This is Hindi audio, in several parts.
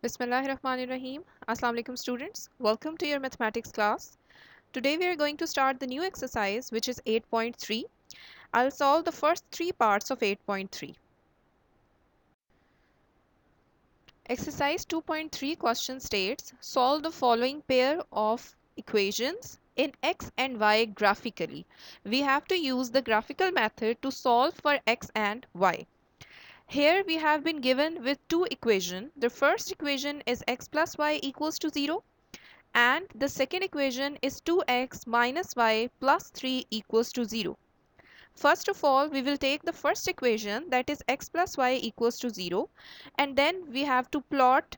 Bismillahirrahmanirrahim. Assalamu alaikum students. Welcome to your mathematics class. Today we are going to start the new exercise which is 8.3. I'll solve the first three parts of 8.3. Exercise 2.3 question states solve the following pair of equations in x and y graphically. We have to use the graphical method to solve for x and y. Here we have been given with two equations. The first equation is x plus y equals to 0. And the second equation is 2x minus y plus 3 equals to 0. First of all, we will take the first equation, that is x plus y equals to 0, and then we have to plot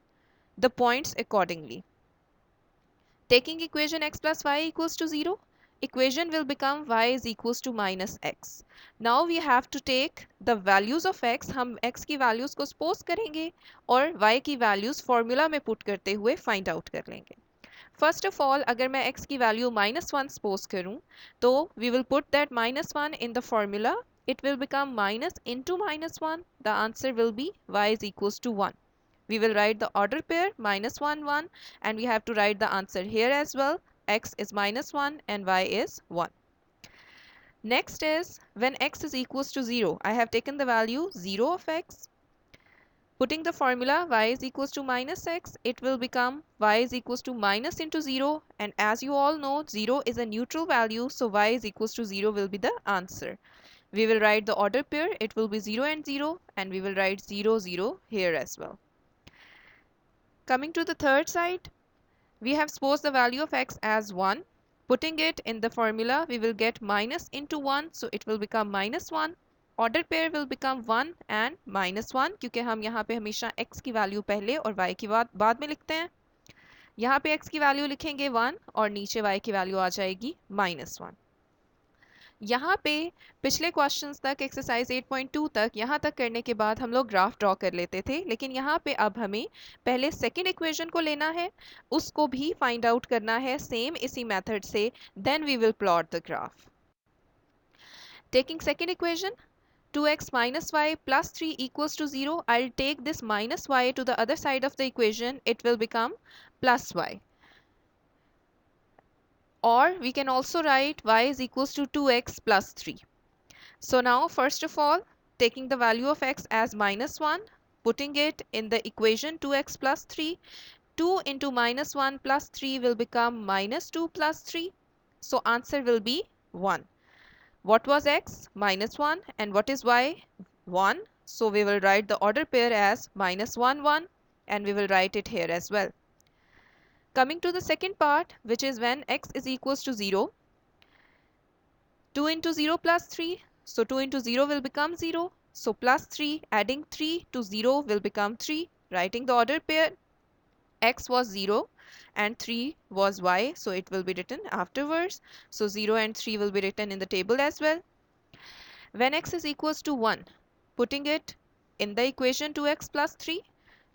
the points accordingly. Taking equation x plus y equals to 0, equation will become y is equals to minus x. Now we have to take the values of x. हम x की values को suppose करेंगे और y की values formula में put करते हुए find out कर लेंगे. फर्स्ट ऑफ ऑल, अगर मैं x की वैल्यू -1 सपोज करूं तो we will put that -1 in the formula. It will become minus into -1. The answer will be y is equals to 1. We will write the order pair -1 1, and we have to write the answer here as well. X is -1 and y is 1. Next is when x is equals to 0, I have taken the value 0 of x. Putting the formula y is equals to minus x, it will become y is equals to minus into 0, and as you all know, 0 is a neutral value, so y is equals to 0 will be the answer. We will write the order pair, it will be 0 and 0, and we will write 0 0 here as well. Coming to the third side, we have supposed the value of x as 1. Putting it in the formula, we will get minus into 1, so it will become minus 1. Order pair will become 1 and -1, क्योंकि हम यहाँ पे हमेशा x की वैल्यू पहले और y की बाद में लिखते हैं. यहाँ पे x की वैल्यू लिखेंगे 1 और नीचे y की वैल्यू आ जाएगी -1. यहाँ पे पिछले क्वेश्चंस तक, एक्सरसाइज 8.2 तक, यहाँ तक करने के बाद हम लोग ग्राफ ड्रॉ कर लेते थे, लेकिन यहाँ पे अब हमें पहले सेकेंड इक्वेशन को लेना है, उसको भी फाइंड आउट करना है सेम इसी मेथड से. Then we will plot the graph. Taking second equation, 2x minus y plus 3 equals to 0. I'll take this minus y to the other side of the equation. It will become plus y. Or we can also write y is equals to 2x plus 3. So now, first of all, taking the value of x as -1, putting it in the equation 2x plus 3, 2 into -1 plus 3 will become -2 plus 3. So answer will be 1. What was x? -1. And what is y? 1. So we will write the order pair as -1 1, and we will write it here as well. Coming to the second part, which is when x is equals to 0. 2 into 0 plus 3. So 2 into 0 will become 0. So plus 3, adding 3 to 0 will become 3. Writing the order pair, x was 0 and 3 was y, so it will be written afterwards. So 0 and 3 will be written in the table as well. When x is equals to 1, putting it in the equation 2x plus 3,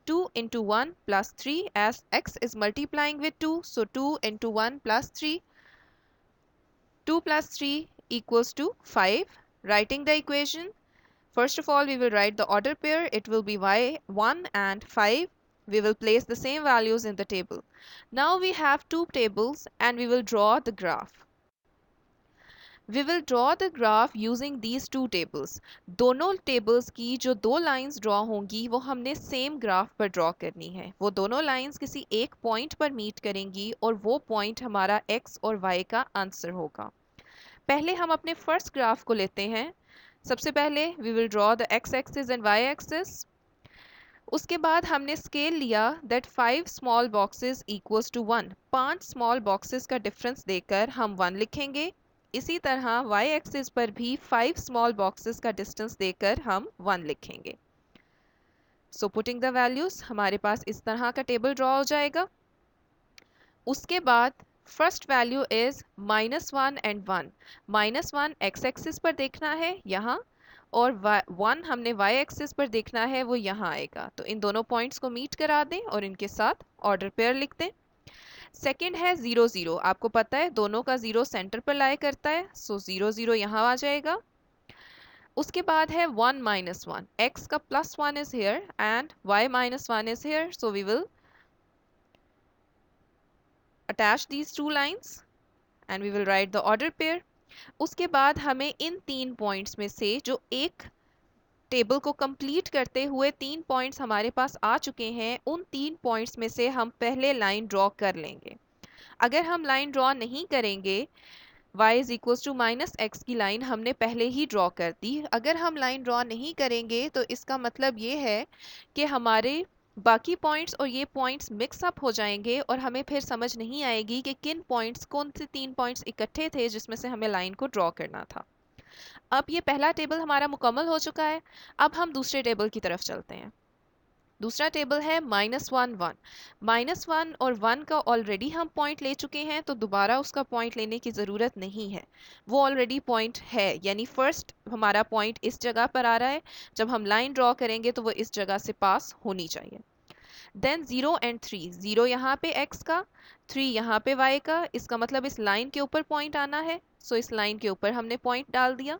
2 into 1 plus 3, as x is multiplying with 2, so 2 into 1 plus 3, 2 plus 3 equals to 5. Writing the equation, first of all we will write the order pair, it will be y 1 and 5. We will place the same values in the table. Now we have two tables and we will draw the graph. We will draw the graph using these two tables. दोनों tables की जो दो lines draw होंगी वो हमने same graph पर draw करनी है. वो दोनों lines किसी एक point पर meet करेंगी और वो point हमारा x और y का answer होगा. पहले हम अपने first graph को लेते हैं. सबसे पहले we will draw the x axis and y axis. उसके बाद हमने स्केल लिया that 5 small boxes equals to 1. 5 small boxes का डिफरेंस देकर हम 1 लिखेंगे. इसी तरह y एक्सिस पर भी 5 स्मॉल बॉक्सेस का डिस्टेंस देकर हम 1 लिखेंगे. सो पुटिंग द वैल्यूज, हमारे पास इस तरह का टेबल ड्रॉ हो जाएगा. उसके बाद first value is -1 and 1. -1 x axis पर देखना है यहाँ, और 1 हमने y एक्सिस पर देखना है, वो यहाँ आएगा. तो इन दोनों पॉइंट्स को मीट करा दें और इनके साथ ऑर्डर पेयर लिख दें. सेकेंड है 0 0. आपको पता है दोनों का 0 सेंटर पर लाई करता है, सो 0 0 यहाँ आ जाएगा. उसके बाद है 1 minus 1. X का plus 1 is here and Y minus 1 is here. So we will attach these two lines and we will write the order pair. उसके बाद हमें इन 3 पॉइंट्स में से जो एक टेबल को कंप्लीट करते हुए 3 पॉइंट्स हमारे पास आ चुके हैं, उन 3 पॉइंट्स में से हम पहले लाइन ड्रॉ कर लेंगे। अगर हम लाइन ड्रॉ नहीं करेंगे, y is equals to minus x की लाइन हमने पहले ही ड्रॉ कर दी। अगर हम लाइन ड्रॉ नहीं करेंगे तो इसका मतलब ये है कि हमारे बाकी पॉइंट्स और ये पॉइंट्स मिक्स अप हो जाएंगे और हमें फिर समझ नहीं आएगी कि किन पॉइंट्स, कौन से 3 पॉइंट्स इकट्ठे थे जिसमें से हमें लाइन को ड्रॉ करना था। अब ये पहला टेबल हमारा मुकम्मल हो चुका है। अब हम दूसरे टेबल की तरफ चलते हैं। दूसरा टेबल है -1 1। -1 और 1 का ऑलरेडी हम पॉइंट ले चुके हैं, तो दोबारा उसका पॉइंट लेने की ज़रूरत नहीं है, वो ऑलरेडी पॉइंट है। यानी फर्स्ट हमारा पॉइंट इस जगह पर आ रहा है, जब हम लाइन ड्रॉ करेंगे तो वो इस जगह से पास होनी चाहिए। देन 0 एंड 3, 0 यहाँ पे x का, 3 यहाँ पे y का, इसका मतलब इस लाइन के ऊपर पॉइंट आना है, सो इस लाइन के ऊपर हमने पॉइंट डाल दिया।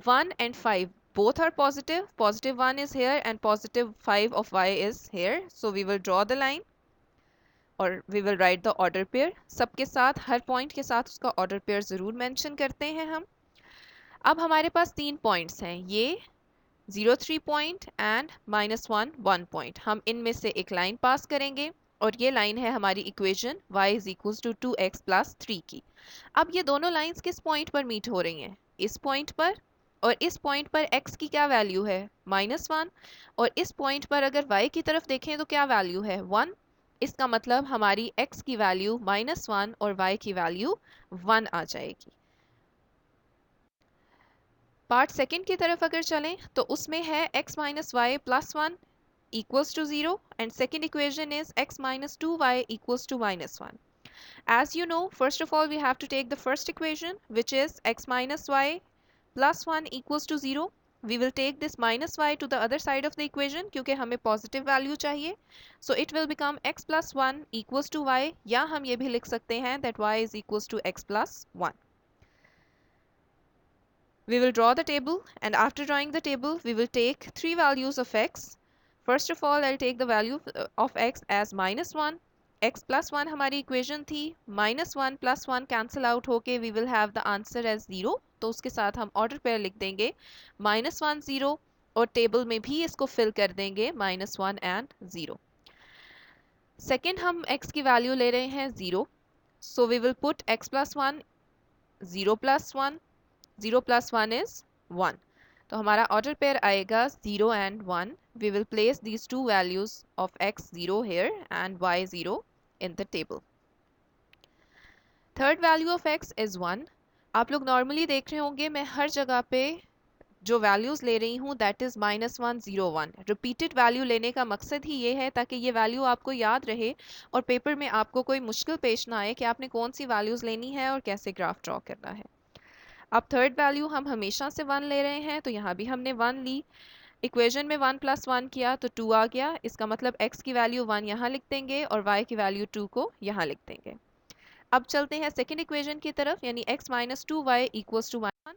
1 and 5 both are positive. Positive 1 is here and positive 5 of y is here. So we will draw the line और we will write the order pair. सबके साथ, हर पॉइंट के साथ उसका ऑर्डर पेयर ज़रूर मेंशन करते हैं हम। अब हमारे पास 3 पॉइंट्स हैं, ये 0 3 पॉइंट एंड -1 1 पॉइंट। हम इनमें से एक लाइन पास करेंगे और ये लाइन है हमारी equation y is equals to 2x plus 3 की। अब ये दोनों लाइंस किस पॉइंट पर मीट हो रही हैं? इस पॉइंट पर, और इस पॉइंट पर x की क्या वैल्यू है? -1। और इस पॉइंट पर अगर y की तरफ देखें तो क्या वैल्यू है? 1। इसका मतलब हमारी x की वैल्यू -1 और y की वैल्यू 1 आ जाएगी। पार्ट सेकंड की तरफ अगर चलें तो उसमें है x minus y plus 1 equals to 0 and second equation is x minus 2y equals to -1. As you know, first of all we have to take the first equation, which is x minus y plus 1 equals to 0. We will take this minus y to the other side of the equation क्योंकि हमें positive value चाहिए. So it will become x plus 1 equals to y, या हम ये भी लिख सकते हैं that y is equals to x plus 1. We will draw the table, and after drawing the table we will take 3 values of x. First of all I'll take the value of x as -1. x plus 1 हमारी इक्वेशन थी, -1 plus 1 cancel out होके we will have the answer as 0. तो उसके साथ हम ऑर्डर पेयर लिख देंगे -1 0 और टेबल में भी इसको फिल कर देंगे -1 and 0. सेकेंड हम x की वैल्यू ले रहे हैं 0, so we will put x plus 1 0 plus 1, 0 plus 1 is 1. तो हमारा ऑर्डर पेयर आएगा 0 and 1. We will place these two values of x 0 here and y 0 in the table. Third value of x is 1. आप लोग नॉर्मली देख रहे होंगे मैं हर जगह पे जो वैल्यूज़ ले रही हूँ दैट इज़ -1 0 1. रिपीटेड वैल्यू लेने का मकसद ही ये है ताकि ये वैल्यू आपको याद रहे और पेपर में आपको कोई मुश्किल पेश ना आए कि आपने कौन सी वैल्यूज़ लेनी है और कैसे ग्राफ ड्रॉ करना है। अब थर्ड वैल्यू हम हमेशा से 1 ले रहे हैं, तो यहाँ भी हमने 1 ली। इक्वेशन में 1 + 1 किया तो 2 आ गया। इसका मतलब x की वैल्यू 1 यहाँ लिख देंगे और y की वैल्यू 2 को यहाँ लिख देंगे। अब चलते हैं सेकेंड इक्वेशन की तरफ, यानी x - 2y = 1।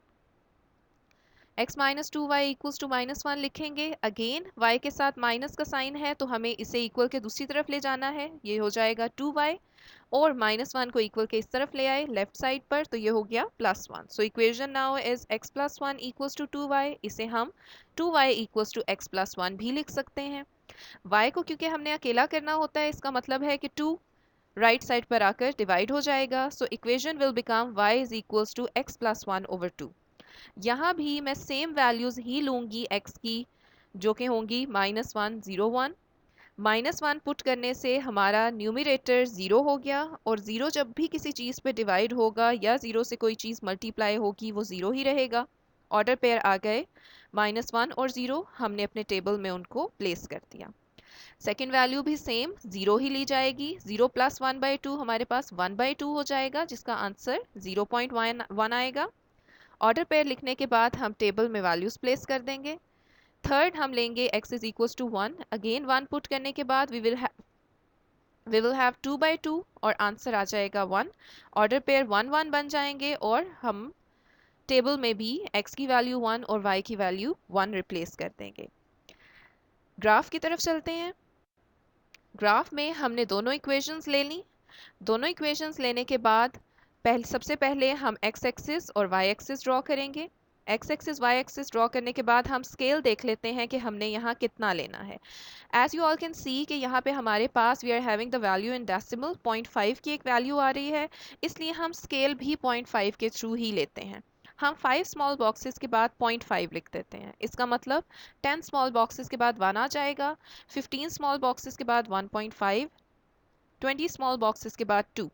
x - 2y = -1 लिखेंगे। अगेन y के साथ माइनस का साइन है तो हमें इसे इक्वल के दूसरी तरफ ले जाना है, ये हो जाएगा 2y, और -1 को इक्वल के इस तरफ ले आए लेफ्ट साइड पर, तो ये हो गया +1। So equation now is x + 1 = 2y। इसे हम 2y = x + 1 भी लिख सकते हैं। y को क्योंकि हमने अकेला करना होता है, इसका मतलब है कि 2 राइट साइड पर आकर डिवाइड हो जाएगा। So equation will become y = x + 1 / 2। यहाँ भी मैं सेम वैल्यूज़ ही लूँगी x की, जो कि होंगी -1 0 1। -1 पुट करने से हमारा न्यूमरेटर 0 हो गया, और 0 जब भी किसी चीज़ पे डिवाइड होगा या 0 से कोई चीज़ मल्टीप्लाई होगी वो 0 ही रहेगा। ऑर्डर पेयर आ गए, -1 और 0 हमने अपने टेबल में उनको प्लेस कर दिया। सेकेंड वैल्यू भी सेम 0 ही ली जाएगी। 0 + 1/2 हमारे पास 1/2 हो जाएगा, जिसका आंसर 0.1 आएगा। ऑर्डर पेयर लिखने के बाद हम टेबल में वैल्यूज़ प्लेस कर देंगे। थर्ड हम लेंगे x = 1। अगेन 1 पुट करने के बाद we will have 2/2 और आंसर आ जाएगा 1। ऑर्डर पेयर 1 1 बन जाएंगे और हम टेबल में भी x की वैल्यू 1 और y की वैल्यू 1 रिप्लेस कर देंगे। ग्राफ की तरफ चलते हैं। ग्राफ में हमने दोनों इक्वेशंस ले ली। दोनों इक्वेशंस लेने के बाद सबसे पहले हम x एक्सिस और y एक्सिस ड्रॉ करेंगे। x axis y axis draw करने के बाद हम स्केल देख लेते हैं कि हमने यहाँ कितना लेना है। As you all can see कि यहाँ पे हमारे पास we are having the value in decimal, 0.5 की एक वैल्यू आ रही है, इसलिए हम स्केल भी 0.5 के थ्रू ही लेते हैं। हम 5 स्मॉल बॉक्सेस के बाद 0.5 लिख देते हैं। इसका मतलब 10 स्मॉल बॉक्सेस के बाद 1 आ जाएगा, 15 स्मॉल बॉक्सेस के बाद 1.5, 20 स्मॉल बॉक्सेस के बाद 2।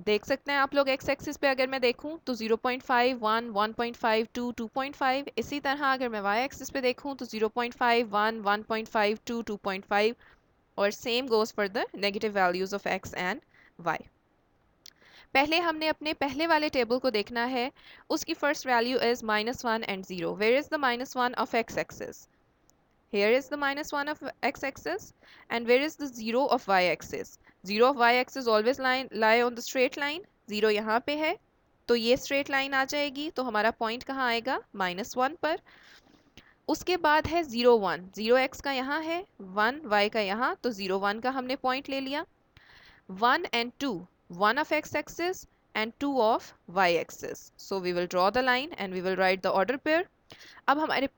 देख सकते हैं आप लोग एक्स एक्सिस पे अगर मैं देखूं तो 0.5, 1, 1.5, 2, 2.5। इसी तरह अगर मैं वाई एक्सिस पे देखूं तो 0.5, 1, 1.5, 2, 2.5 और same goes for the negative values of x and y. पहले हमने अपने पहले वाले टेबल को देखना है। उसकी first value is -1 and 0। Where is the -1 of x axis? Here is the -1 of x-axis, and where is the 0 of y-axis? 0 of y-axis always lie on the straight line. 0 यहाँ पे है तो ये straight line आ जाएगी, तो हमारा point कहाँ आएगा? -1 पर। उसके बाद है 0, 1। 0x का यहाँ है, 1 y का यहाँ, तो 0, 1 का हमने point ले लिया। 1 and 2, 1 of x-axis and 2 of y-axis. So we will draw the line and we will write the order pair. अब हमारे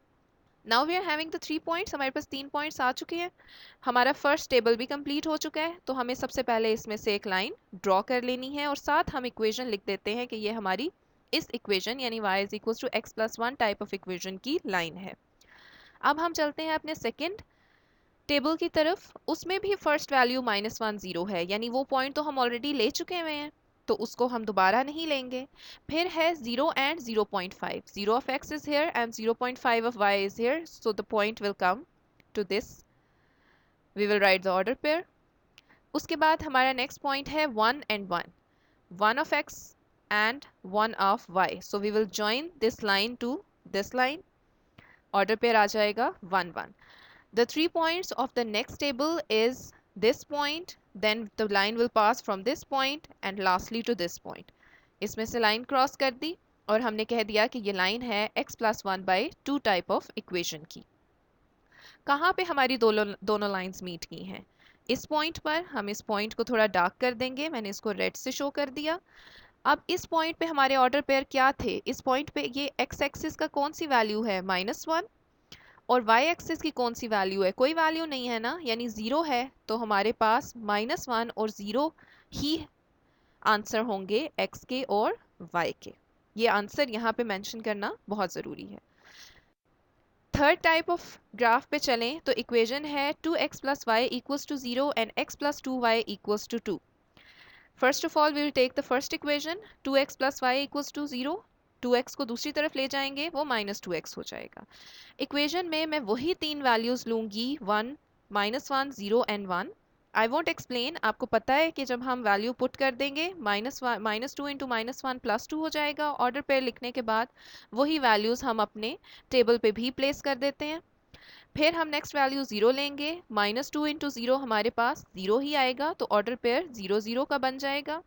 now we are having the 3 points, हमारे पास 3 पॉइंट्स आ चुके हैं। हमारा फर्स्ट टेबल भी कंप्लीट हो चुका है, तो हमें सबसे पहले इसमें से एक लाइन ड्रॉ कर लेनी है और साथ हम इक्वेशन लिख देते हैं कि ये हमारी इस इक्वेशन यानी y is equal to x plus 1 type of equation की लाइन है। अब हम चलते हैं अपने सेकेंड टेबल की तरफ। उसमें भी फर्स्ट वैल्यू -1, 0 है, यानी वो पॉइंट तो हम ऑलरेडी ले चुके हुए हैं, तो उसको हम दोबारा नहीं लेंगे। फिर है 0 and 0.5। 0 of x is here and 0.5 of y is here, so the point will come to this. We will write the order pair. उसके बाद हमारा नेक्स्ट पॉइंट है 1 and 1। 1 of x and 1 of y, so we will join this line to this line. Order pair आ जाएगा 1, 1. The 3 points of the next table is this point, then the line will pass from this point and lastly to this point. इसमें से लाइन क्रॉस कर दी और हमने कह दिया कि ये लाइन है x plus 1/2 type of equation की। कहाँ पे हमारी दोनों लाइंस मीट की हैं? इस पॉइंट पर। हम इस पॉइंट को थोड़ा डार्क कर देंगे, मैंने इसको रेड से शो कर दिया। अब इस पॉइंट पे हमारे ऑर्डर पेयर क्या थे? इस पॉइंट पे ये x एक्सिस का कौन सी वैल्यू है? -1। और y एक्सिस की कौन सी वैल्यू है? कोई वैल्यू नहीं है ना, यानी 0 है, तो हमारे पास -1 और 0 ही आंसर होंगे x के और y के। ये आंसर यहाँ पे मेंशन करना बहुत ज़रूरी है। थर्ड टाइप ऑफ ग्राफ पे चलें तो इक्वेशन है 2x + y = 0 and x + 2y = 2। First of all we will take the first equation 2x + y = 0। 2x को दूसरी तरफ ले जाएंगे, वो -2x हो जाएगा। इक्वेशन में मैं वही तीन वैल्यूज लूंगी, 1, -1, 0 एंड 1। आई वोंट एक्सप्लेन, आपको पता है कि जब हम वैल्यू पुट कर देंगे -2 इंटू -1 +2 हो जाएगा। ऑर्डर पेयर लिखने के बाद वही वैल्यूज हम अपने टेबल पे भी प्लेस कर देते हैं। फिर हम नेक्स्ट वैल्यू 0 लेंगे, -2 इंटू 0 हमारे पास 0 ही आएगा, तो ऑर्डर पेयर 0, 0 का बन जाएगा।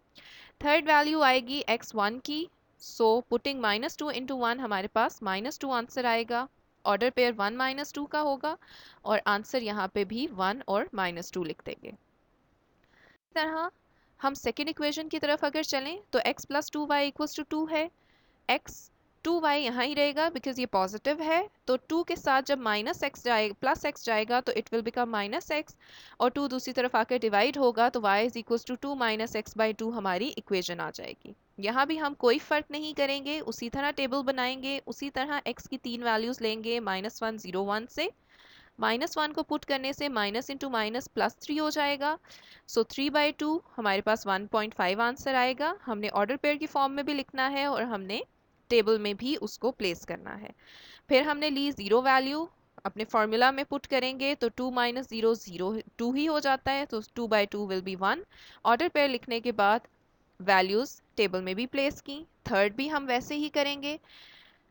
थर्ड वैल्यू आएगी x1 की, सो पुटिंग -2 इंटू 1 हमारे पास -2 आंसर आएगा। ऑर्डर पेयर 1, -2 का होगा और आंसर यहाँ पे भी 1 और -2 लिख देंगे। इस तरह हम सेकेंड इक्वेशन की तरफ अगर चलें तो x + 2y = 2 है। x 2y यहाँ ही रहेगा बिकॉज ये पॉजिटिव है, तो 2 के साथ जब +x जाएगा तो इट विल बिकम -x और 2 दूसरी तरफ आकर डिवाइड होगा तो y = 2 - x/2 हमारी इक्वेशन आ जाएगी। यहाँ भी हम कोई फ़र्क नहीं करेंगे, उसी तरह टेबल बनाएंगे, उसी तरह x की तीन वैल्यूज़ लेंगे -1, 0, 1 से। -1 को पुट करने से माइनस इंटू माइनस +3 हो जाएगा, सो 3/2 हमारे पास 1.5 आंसर आएगा। हमने ऑर्डर पेयर की फॉर्म में भी लिखना है और हमने टेबल में भी उसको प्लेस करना है। फिर हमने ली 0 वैल्यू, अपने फॉर्मूला में पुट करेंगे तो 2 - 0, 0, 2 ही हो जाता है, तो 2/2 विल बी 1। ऑर्डर पेयर लिखने के बाद वैल्यूज़ टेबल में भी प्लेस की। थर्ड भी हम वैसे ही करेंगे,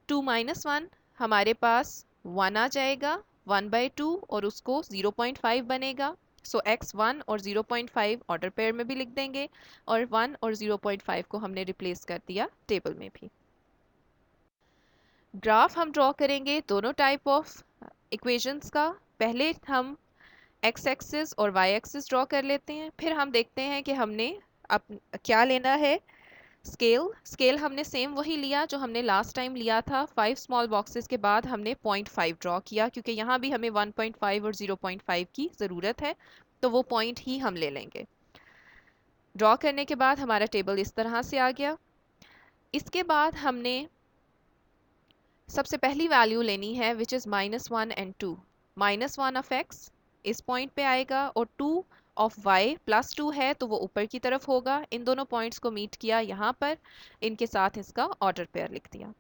2 - 1 हमारे पास 1 आ जाएगा, 1/2 और उसको 0.5 बनेगा। सो x 1 और 0.5 ऑर्डर पेयर में भी लिख देंगे और 1 और 0.5 को हमने रिप्लेस कर दिया टेबल में भी। ग्राफ हम ड्रॉ करेंगे दोनों टाइप ऑफ इक्वेशंस का। पहले हम x एक्सिस और y एक्सिस ड्रॉ कर लेते हैं, फिर हम देखते हैं कि हमने अब क्या लेना है। स्केल हमने सेम वही लिया जो हमने लास्ट टाइम लिया था। 5 स्मॉल बॉक्सेस के बाद हमने 0.5 ड्रॉ किया, क्योंकि यहाँ भी हमें 1.5 और 0.5 की ज़रूरत है, तो वो पॉइंट ही हम ले लेंगे। ड्रॉ करने के बाद हमारा टेबल इस तरह से आ गया। इसके बाद हमने सबसे पहली वैल्यू लेनी है which is -1 and 2। -1 of x इस पॉइंट पे आएगा और 2 ऑफ y +2 है तो वो ऊपर की तरफ होगा। इन दोनों पॉइंट्स को मीट किया यहाँ पर, इनके साथ इसका ऑर्डर पेयर लिख दिया।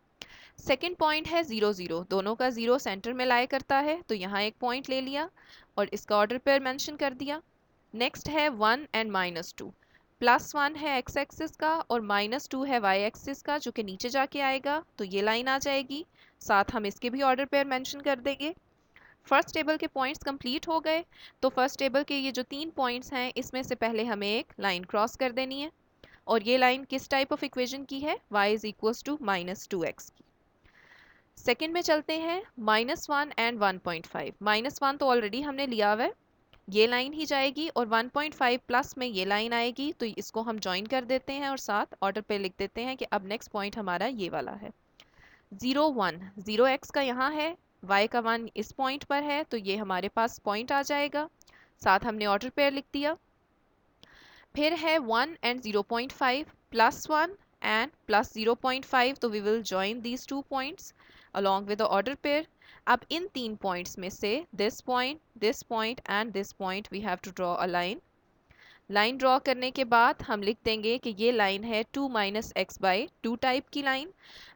सेकेंड पॉइंट है 0 0, दोनों का 0 सेंटर में लाई करता है तो यहाँ एक पॉइंट ले लिया और इसका ऑर्डर पेयर मेंशन कर दिया। नेक्स्ट है 1 एंड -2, +1 है x एक्सिस का और -2 है y एक्सिस का जो कि नीचे जाके आएगा, तो ये लाइन आ जाएगी। साथ हम इसके भी ऑर्डर पेयर मेंशन कर देंगे। फर्स्ट टेबल के पॉइंट्स कंप्लीट हो गए, तो फर्स्ट टेबल के ये जो 3 पॉइंट्स हैं इसमें से पहले हमें एक लाइन क्रॉस कर देनी है और ये लाइन किस टाइप ऑफ इक्वेशन की है, y is equals to -2x की। सेकेंड में चलते हैं -1 एंड 1.5। -1 तो ऑलरेडी हमने लिया हुआ है, ये लाइन ही जाएगी और 1.5 प्लस में ये लाइन आएगी, तो इसको हम ज्वाइन कर देते हैं और साथ ऑर्डर पे लिख देते हैं कि अब नेक्स्ट पॉइंट हमारा ये वाला है। 0 1, 0x का यहाँ है, y का 1 इस पॉइंट पर है, तो ये हमारे पास पॉइंट आ जाएगा। साथ हमने ऑर्डर पेयर लिख दिया। फिर है 1 एंड 0.5, +1 एंड +0.5, तो we will join these 2 points along with the order pair। अब इन 3 पॉइंट्स में से this point and this point we have to draw a line। Line draw करने के बाद हम लिख देंगे कि ये लाइन है 2 - x/2 टाइप की लाइन।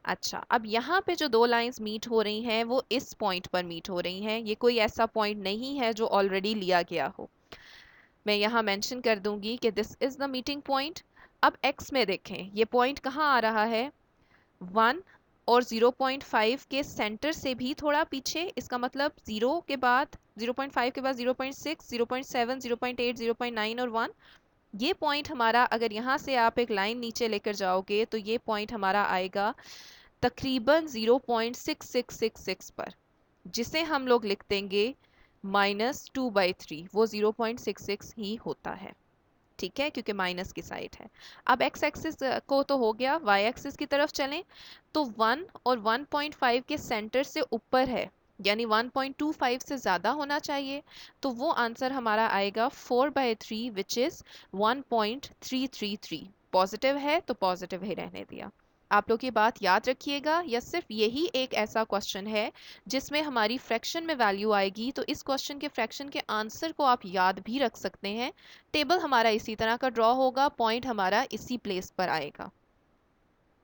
अच्छा, अब यहाँ पे जो दो लाइंस मीट हो रही हैं वो इस पॉइंट पर मीट हो रही हैं। ये कोई ऐसा पॉइंट नहीं है जो ऑलरेडी लिया गया हो। मैं यहाँ मेंशन कर दूंगी कि this is the meeting point. अब x में देखें ये पॉइंट कहाँ आ रहा है, 1 और 0.5 के सेंटर से भी थोड़ा पीछे। इसका मतलब 0 के बाद 0.5 के बाद 0.6, 0.7, 0.8, 0.9 और 1। ये पॉइंट हमारा, अगर यहाँ से आप एक लाइन नीचे लेकर जाओगे तो ये पॉइंट हमारा आएगा तकरीबन 0.6666 पर, जिसे हम लोग लिख देंगे -2/3। वो 0.66 ही होता है, ठीक है, क्योंकि माइनस की साइड है। अब x एक्सिस को तो हो गया, y एक्सिस की तरफ चलें तो 1 और 1.5 के सेंटर से ऊपर है, यानी 1.25 से ज़्यादा होना चाहिए, तो वो आंसर हमारा आएगा 4/3 विच इज़ 1.333। पॉजिटिव है तो पॉजिटिव ही रहने दिया। आप लोग ये बात याद रखिएगा, या सिर्फ यही एक ऐसा क्वेश्चन है जिसमें हमारी फ्रैक्शन में वैल्यू आएगी, तो इस क्वेश्चन के फ्रैक्शन के आंसर को आप याद भी रख सकते हैं। टेबल हमारा इसी तरह का ड्रॉ होगा, पॉइंट हमारा इसी प्लेस पर आएगा।